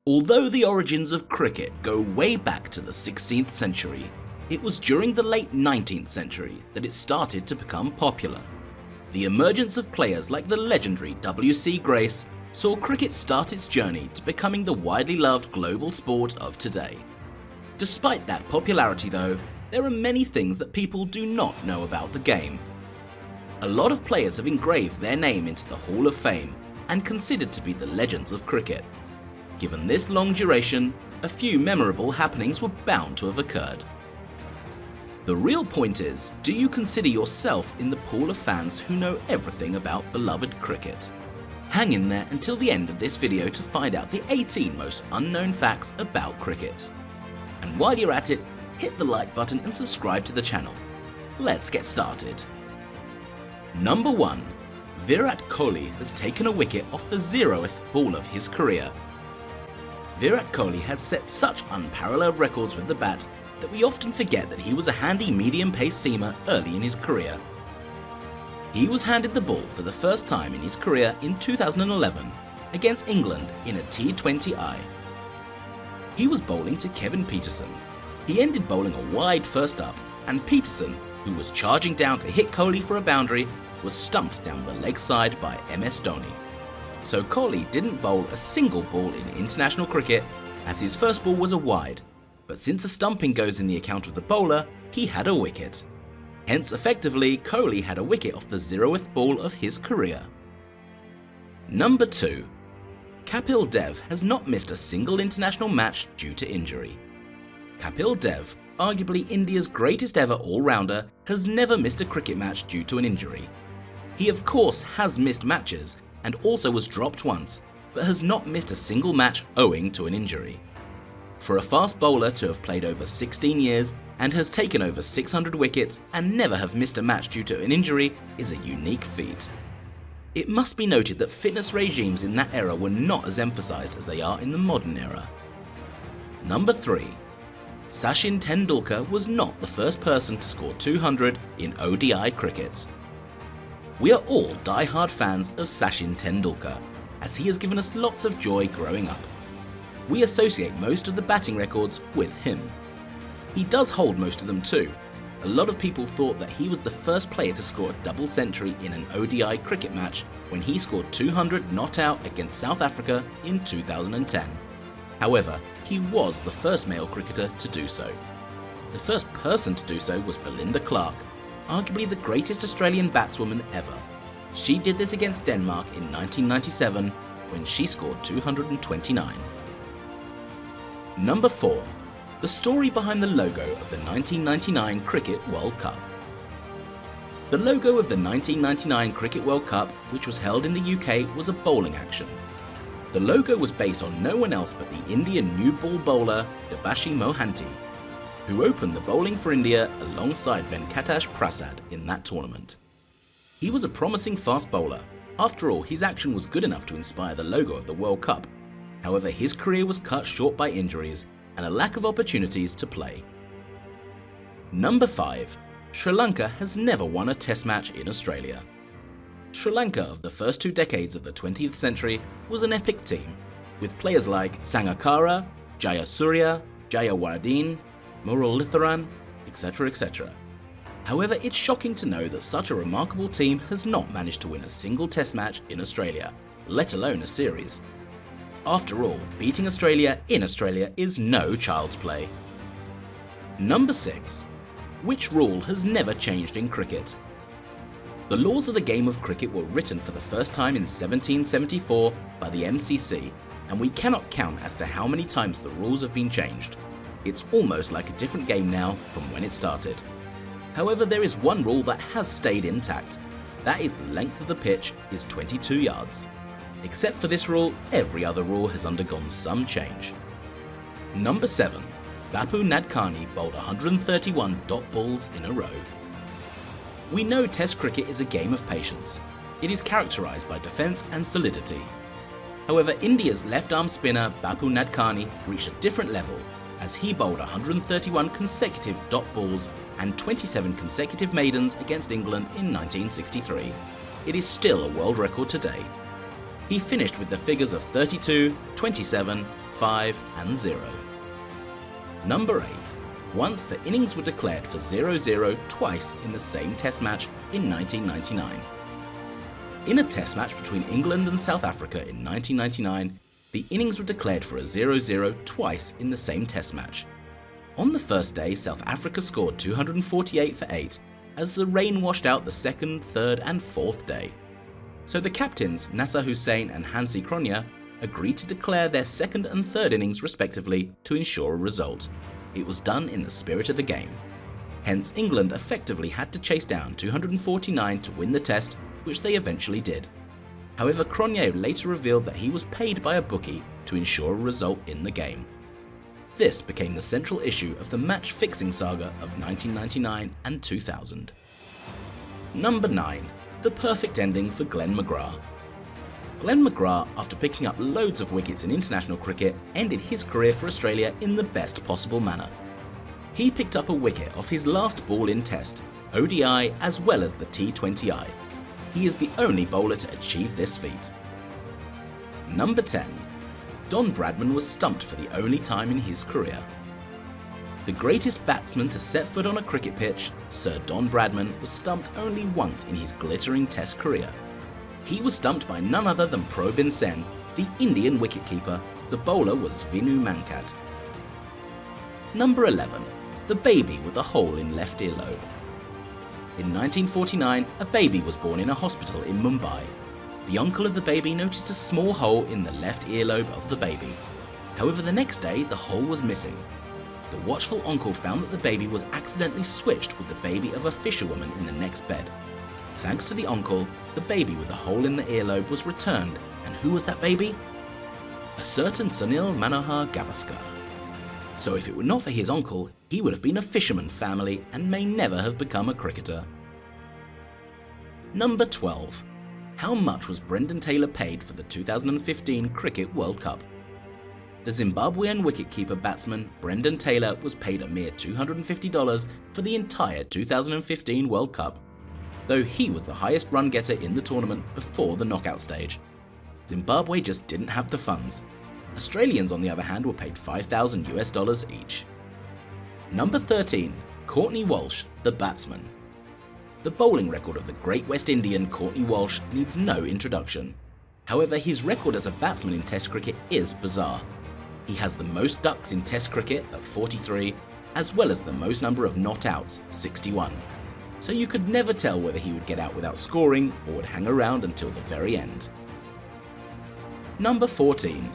Although the origins of cricket go way back to the 16th century, it was during the late 19th century that it started to become popular. The emergence of players like the legendary W.C. Grace saw cricket start its journey to becoming the widely loved global sport of today. Despite that popularity though, there are many things that people do not know about the game. A lot of players have engraved their name into the Hall of Fame and considered to be the legends of cricket. Given this long duration, a few memorable happenings were bound to have occurred. The real point is, do you consider yourself in the pool of fans who know everything about beloved cricket? Hang in there until the end of this video to find out the 18 most unknown facts about cricket. And while you're at it, hit the like button and subscribe to the channel. Let's get started. Number 1. Virat Kohli has taken a wicket off the 0th ball of his career. Virat Kohli has set such unparalleled records with the bat that we often forget that he was a handy medium-pace seamer early in his career. He was handed the ball for the first time in his career in 2011 against England in a T20I. He was bowling to Kevin Pietersen. He ended bowling a wide first up, and Pietersen, who was charging down to hit Kohli for a boundary, was stumped down the leg side by MS Dhoni. So Kohli didn't bowl a single ball in international cricket, as his first ball was a wide, but since a stumping goes in the account of the bowler, he had a wicket. Hence effectively, Kohli had a wicket off the 0th ball of his career. Number 2. Kapil Dev has not missed a single international match due to injury. Kapil Dev, arguably India's greatest ever all-rounder, has never missed a cricket match due to an injury. He of course has missed matches and also was dropped once, but has not missed a single match owing to an injury. For a fast bowler to have played over 16 years and has taken over 600 wickets and never have missed a match due to an injury is a unique feat. It must be noted that fitness regimes in that era were not as emphasised as they are in the modern era. Number 3. Sachin Tendulkar was not the first person to score 200 in ODI cricket. We are all die-hard fans of Sachin Tendulkar, as he has given us lots of joy growing up. We associate most of the batting records with him. He does hold most of them too. A lot of people thought that he was the first player to score a double century in an ODI cricket match when he scored 200 not out against South Africa in 2010. However, he was the first male cricketer to do so. The first person to do so was Belinda Clark, arguably the greatest Australian batswoman ever. She did this against Denmark in 1997 when she scored 229. Number 4. The story behind the logo of the 1999 Cricket World Cup. The logo of the 1999 Cricket World Cup, which was held in the UK, was a bowling action. The logo was based on no one else but the Indian new ball bowler Debashish Mohanty, who opened the bowling for India alongside Venkatash Prasad in that tournament. He was a promising fast bowler. After all, his action was good enough to inspire the logo of the World Cup. However, his career was cut short by injuries and a lack of opportunities to play. Number 5. Sri Lanka has never won a test match in Australia. Sri Lanka of the first 2 decades of the 20th century was an epic team, with players like Sangakkara, Jayasuriya, Jayawardeneh, Muralitharan, etc. etc. However, it's shocking to know that such a remarkable team has not managed to win a single test match in Australia, let alone a series. After all, beating Australia in Australia is no child's play. Number 6. Which rule has never changed in cricket? The laws of the game of cricket were written for the first time in 1774 by the MCC, and we cannot count as to how many times the rules have been changed. It's almost like a different game now from when it started. However, there is one rule that has stayed intact. That is the length of the pitch is 22 yards. Except for this rule, every other rule has undergone some change. Number 7. Bapu Nadkarni bowled 131 dot balls in a row. We know Test cricket is a game of patience. It is characterised by defence and solidity. However, India's left-arm spinner Bapu Nadkarni reached a different level as he bowled 131 consecutive dot balls and 27 consecutive maidens against England in 1963. It is still a world record today. He finished with the figures of 32, 27, 5 and 0. Number 8. Once the innings were declared for 0-0 twice in the same Test match in 1999. In a Test match between England and South Africa in 1999, the innings were declared for a 0-0 twice in the same Test match. On the first day, South Africa scored 248 for 8, as the rain washed out the second, third and fourth day. So the captains, Nasser Hussain and Hansi Cronje, agreed to declare their second and third innings respectively to ensure a result. It was done in the spirit of the game. Hence, England effectively had to chase down 249 to win the Test, which they eventually did. However, Cronje later revealed that he was paid by a bookie to ensure a result in the game. This became the central issue of the match-fixing saga of 1999 and 2000. Number 9. The perfect ending for Glenn McGrath. Glenn McGrath, after picking up loads of wickets in international cricket, ended his career for Australia in the best possible manner. He picked up a wicket off his last ball in Test, ODI as well as the T20I. He is the only bowler to achieve this feat. Number 10. Don Bradman was stumped for the only time in his career. The greatest batsman to set foot on a cricket pitch, Sir Don Bradman, was stumped only once in his glittering Test career. He was stumped by none other than Probin Sen, the Indian wicketkeeper. The bowler was Vinu Mankad. Number 11. The baby with a hole in left earlobe. In 1949, a baby was born in a hospital in Mumbai. The uncle of the baby noticed a small hole in the left earlobe of the baby. However, the next day, the hole was missing. The watchful uncle found that the baby was accidentally switched with the baby of a fisherwoman in the next bed. Thanks to the uncle, the baby with the hole in the earlobe was returned, and who was that baby? A certain Sunil Manohar Gavaskar. So if it were not for his uncle, he would have been a fisherman family and may never have become a cricketer. Number 12. How much was Brendan Taylor paid for the 2015 Cricket World Cup? The Zimbabwean wicketkeeper batsman Brendan Taylor was paid a mere $250 for the entire 2015 World Cup, though he was the highest run getter in the tournament before the knockout stage. Zimbabwe just didn't have the funds. Australians, on the other hand, were paid $5,000 each. Number 13. Courtney Walsh, the batsman. The bowling record of the great West Indian Courtney Walsh needs no introduction. However, his record as a batsman in Test cricket is bizarre. He has the most ducks in Test cricket at 43, as well as the most number of not outs, 61. So you could never tell whether he would get out without scoring or would hang around until the very end. Number 14.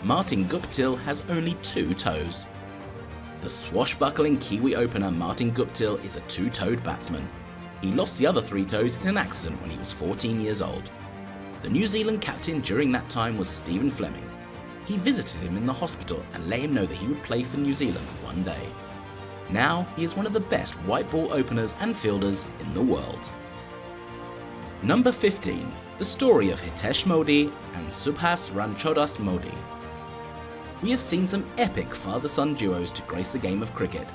Martin Guptill has only 2 toes. The swashbuckling Kiwi opener Martin Guptill is a 2-toed batsman. He lost the other 3 toes in an accident when he was 14 years old. The New Zealand captain during that time was Stephen Fleming. He visited him in the hospital and let him know that he would play for New Zealand one day. Now he is one of the best white ball openers and fielders in the world. Number 15. The story of Hitesh Modi and Subhas Ranchodas Modi. We have seen some epic father-son duos to grace the game of cricket.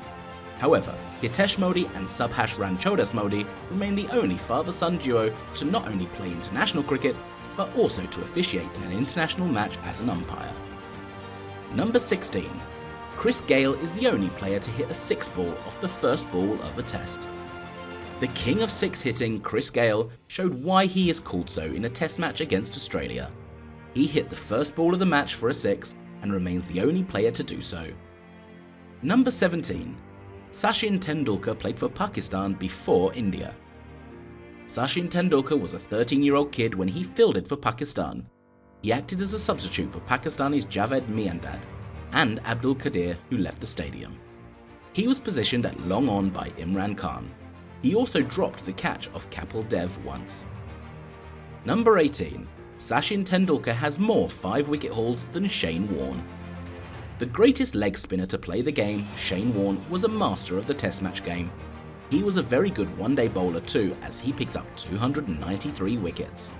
However, Hitesh Modi and Subhas Ranchodas Modi remain the only father-son duo to not only play international cricket, but also to officiate in an international match as an umpire. Number 16. Chris Gayle is the only player to hit a 6 ball off the first ball of a Test. The king of 6 hitting, Chris Gayle, showed why he is called so in a Test match against Australia. He hit the first ball of the match for a 6 and remains the only player to do so. Number 17. Sachin Tendulkar played for Pakistan before India. Sachin Tendulkar was a 13-year-old kid when he fielded for Pakistan. He acted as a substitute for Pakistanis Javed Miandad and Abdul Qadir, who left the stadium. He was positioned at long on by Imran Khan. He also dropped the catch of Kapil Dev once. Number 18. Sachin Tendulkar has more 5-wicket hauls than Shane Warne. The greatest leg spinner to play the game, Shane Warne, was a master of the Test match game. He was a very good one-day bowler too, as he picked up 293 wickets.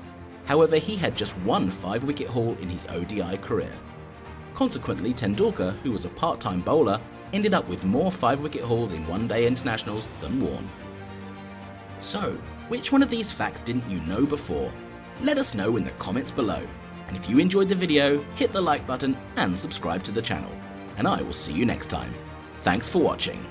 However, he had just one 5-wicket haul in his ODI career. Consequently, Tendulkar, who was a part-time bowler, ended up with more 5-wicket hauls in one-day internationals than Warne. So, which one of these facts didn't you know before? Let us know in the comments below. And if you enjoyed the video, hit the like button and subscribe to the channel. And I will see you next time. Thanks for watching.